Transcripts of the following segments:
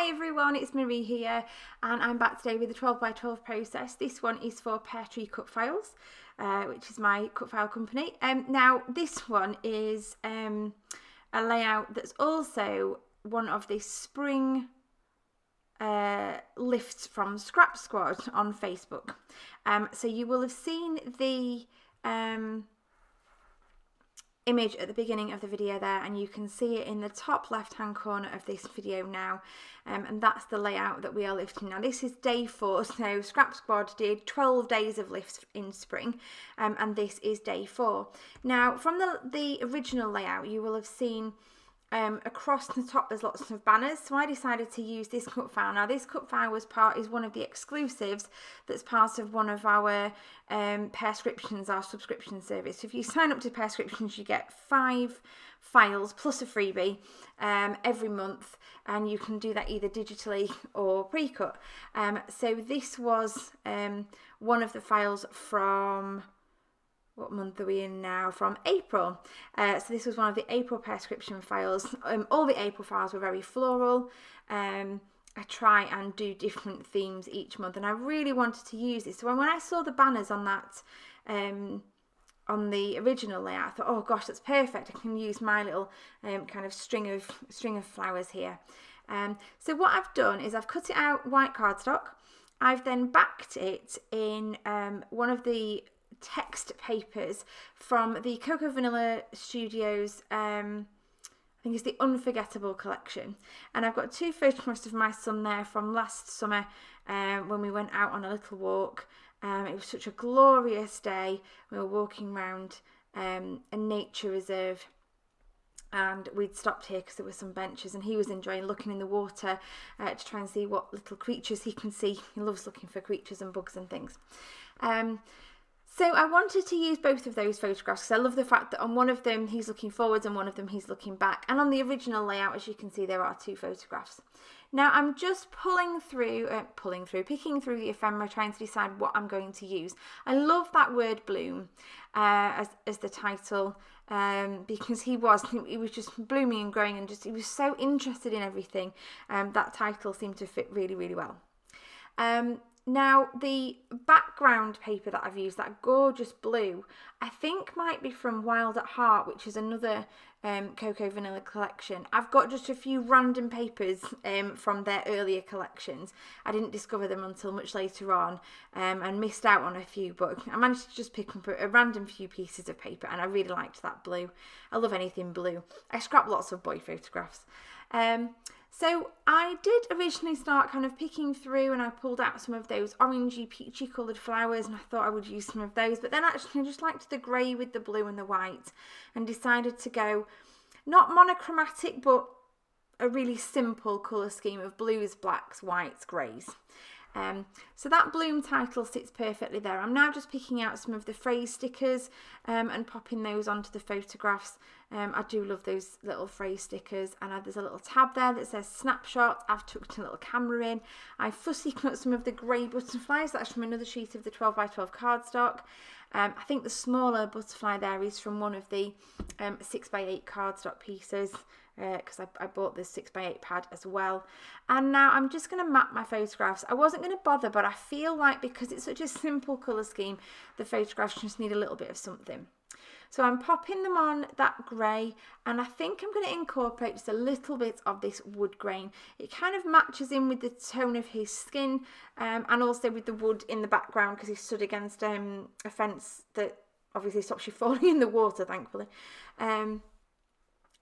Hi everyone, it's Marie here, and I'm back today with the 12x12 process. This one is for Peartree Cutfiles, which is my cut file company. Now this one is a layout that's also one of the spring lifts from Scrap Squad on Facebook. So you will have seen the image at the beginning of the video there, and you can see it in the top left hand corner of this video now, and that's the layout that we are lifting. Now this is day 4, so Scrap Squad did 12 days of lifts in spring, and this is day 4. Now from the original layout you will have seen across the top there's lots of banners, so I decided to use this cut file. Now this cut file is one of the exclusives that's part of one of our Pearscriptions, our subscription service. So if you sign up to Pearscriptions you get 5 files plus a freebie every month, and you can do that either digitally or pre-cut. So this was one of the files from, what month are we in now? From April. So this was one of the April Pearscription files. All the April files were very floral. I try and do different themes each month, and I really wanted to use this. So when I saw the banners on that, on the original layout, I thought, oh gosh, that's perfect. I can use my little kind of string of flowers here. So what I've done is I've cut it out white cardstock. I've then backed it in one of the text papers from the Cocoa Vanilla Studios, I think it's the Unforgettable collection, and I've got 2 photographs of my son there from last summer when we went out on a little walk. It was such a glorious day. We were walking around a nature reserve, and we'd stopped here because there were some benches, and he was enjoying looking in the water to try and see what little creatures he can see. He loves looking for creatures and bugs and things. So I wanted to use both of those photographs because I love the fact that on one of them he's looking forwards and one of them he's looking back. And on the original layout, as you can see, there are 2 photographs. Now I'm just picking through the ephemera, trying to decide what I'm going to use. I love that word bloom as the title, because he was just blooming and growing, and he was so interested in everything. That title seemed to fit really, really well. Now the background paper that I've used, that gorgeous blue, I think might be from Wild at Heart, which is another Cocoa Vanilla collection. I've got just a few random papers from their earlier collections. I didn't discover them until much later on, and missed out on a few, but I managed to just pick up a random few pieces of paper, and I really liked that blue. I love anything blue. I scrap lots of boy photographs. So I did originally start kind of picking through, and I pulled out some of those orangey peachy coloured flowers, and I thought I would use some of those, but then actually I just liked the grey with the blue and the white, and decided to go not monochromatic but a really simple colour scheme of blues, blacks, whites, greys. So that bloom title sits perfectly there. I'm now just picking out some of the phrase stickers and popping those onto the photographs. I do love those little phrase stickers, and there's a little tab there that says snapshot. I've tucked a little camera in. I fussy cut some of the grey butterflies. That's from another sheet of the 12x12 cardstock. I think the smaller butterfly there is from one of the 6x8 cardstock pieces, because I bought this 6x8 pad as well. And now I'm just going to map my photographs. I wasn't going to bother, but I feel like because it's such a simple colour scheme, the photographs just need a little bit of something. So I'm popping them on that grey, and I think I'm going to incorporate just a little bit of this wood grain. It kind of matches in with the tone of his skin, and also with the wood in the background, because he stood against a fence that obviously stops you falling in the water, thankfully.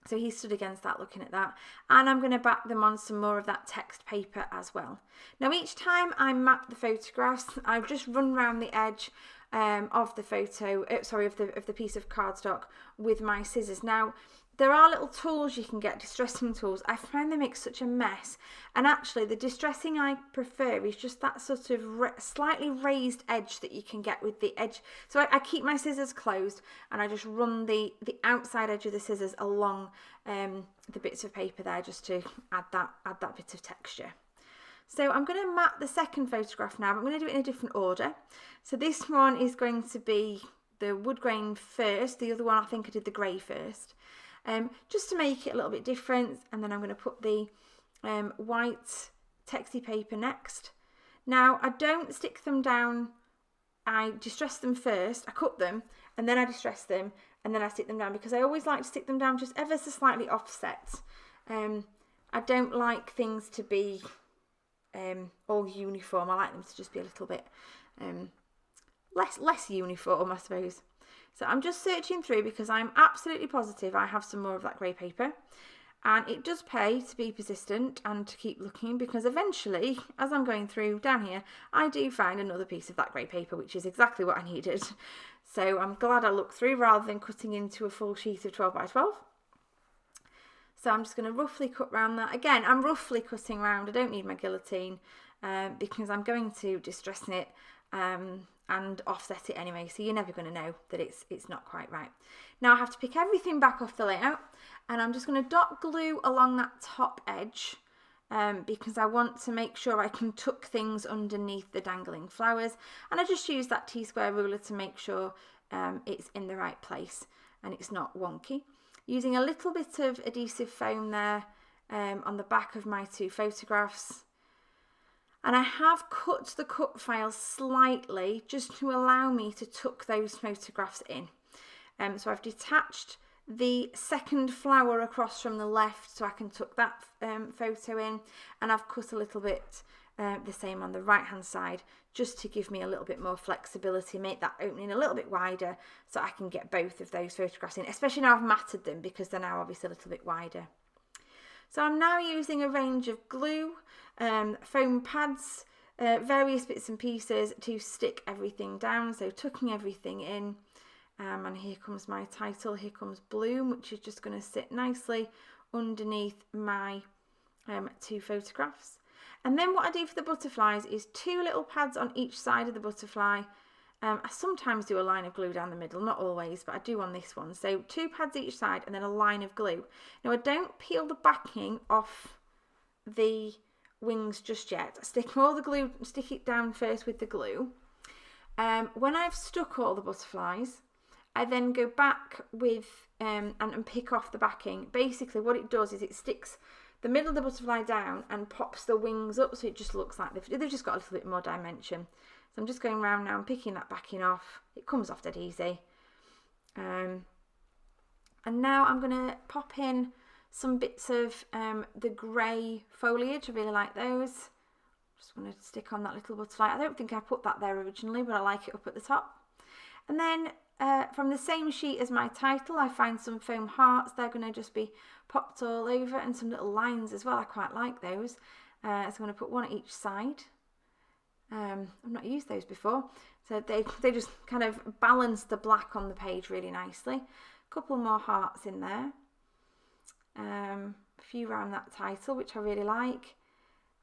So he stood against that, looking at that. And I'm going to back them on some more of that text paper as well. Now each time I map the photographs, I just run round the edge of the photo, of the piece of cardstock with my scissors. Now there are little tools you can get, distressing tools. I find they make such a mess, and actually the distressing I prefer is just that sort of slightly raised edge that you can get with the edge. So I keep my scissors closed, and I just run the outside edge of the scissors along the bits of paper there, just to add that bit of texture. So I'm going to map the second photograph now, but I'm going to do it in a different order. So this one is going to be the wood grain first. The other one, I think I did the grey first. Just to make it a little bit different, and then I'm going to put the white texty paper next. Now, I don't stick them down, I distress them first, I cut them, and then I distress them, and then I stick them down, because I always like to stick them down just ever so slightly offset. I don't like things to be all uniform. I like them to just be a little bit less uniform, I suppose. So I'm just searching through because I'm absolutely positive I have some more of that grey paper. And it does pay to be persistent and to keep looking, because eventually, as I'm going through down here, I do find another piece of that grey paper, which is exactly what I needed. So I'm glad I looked through rather than cutting into a full sheet of 12 by 12. So I'm just going to roughly cut round that. Again, I'm roughly cutting round. I don't need my guillotine because I'm going to distress it and offset it anyway. So you're never going to know that it's not quite right. Now I have to pick everything back off the layout, and I'm just going to dot glue along that top edge because I want to make sure I can tuck things underneath the dangling flowers. And I just use that T-square ruler to make sure it's in the right place and it's not wonky. Using a little bit of adhesive foam there on the back of my 2 photographs. And I have cut the cut file slightly just to allow me to tuck those photographs in. So I've detached the second flower across from the left so I can tuck that photo in, and I've cut a little bit the same on the right hand side just to give me a little bit more flexibility, make that opening a little bit wider so I can get both of those photographs in, especially now I've matted them because they're now obviously a little bit wider. So I'm now using a range of glue, foam pads, various bits and pieces to stick everything down, so tucking everything in. And here comes my title, here comes Bloom, which is just going to sit nicely underneath my 2 photographs. And then what I do for the butterflies is 2 little pads on each side of the butterfly. I sometimes do a line of glue down the middle, not always, but I do on this one. So 2 pads each side and then a line of glue. Now I don't peel the backing off the wings just yet. I stick it down first with the glue. When I've stuck all the butterflies, I then go back with and pick off the backing. Basically what it does is it sticks the middle of the butterfly down and pops the wings up, so it just looks like they've just got a little bit more dimension. So I'm just going around now and picking that backing off. It comes off dead easy. And now I'm going to pop in some bits of the grey foliage. I really like those. Just want to stick on that little butterfly. I don't think I put that there originally, but I like it up at the top. And then from the same sheet as my title, I find some foam hearts. They're going to just be popped all over, and some little lines as well. I quite like those. So I'm going to put one at each side. I've not used those before, so they just kind of balance the black on the page really nicely. A couple more hearts in there. A few around that title, which I really like.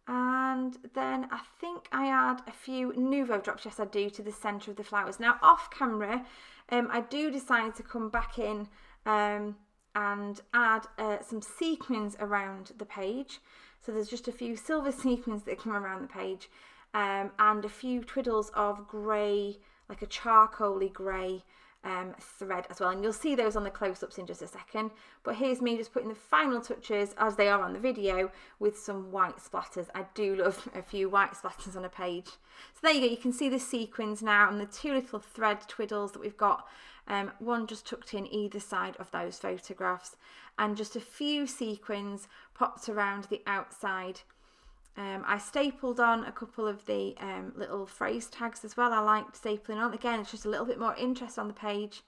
And then I think I add a few Nouveau drops, yes I do, to the centre of the flowers. Now off camera, I do decide to come back in and add some sequins around the page. So there's just a few silver sequins that come around the page and a few twiddles of grey, like a charcoaly grey thread as well, and you'll see those on the close-ups in just a second. But here's me just putting the final touches, as they are on the video, with some white splatters. I do love a few white splatters on a page. So there you go, you can see the sequins now and the 2 little thread twiddles that we've got, one just tucked in either side of those photographs, and just a few sequins popped around the outside. I stapled on a couple of the little phrase tags as well. I liked stapling on. Again, it's just a little bit more interest on the page.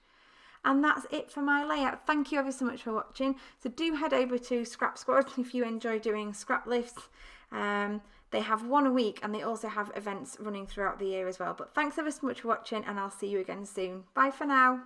And that's it for my layout. Thank you ever so much for watching. So do head over to Scrap Squad if you enjoy doing scrap lifts. They have one a week, and they also have events running throughout the year as well. But thanks ever so much for watching, and I'll see you again soon. Bye for now.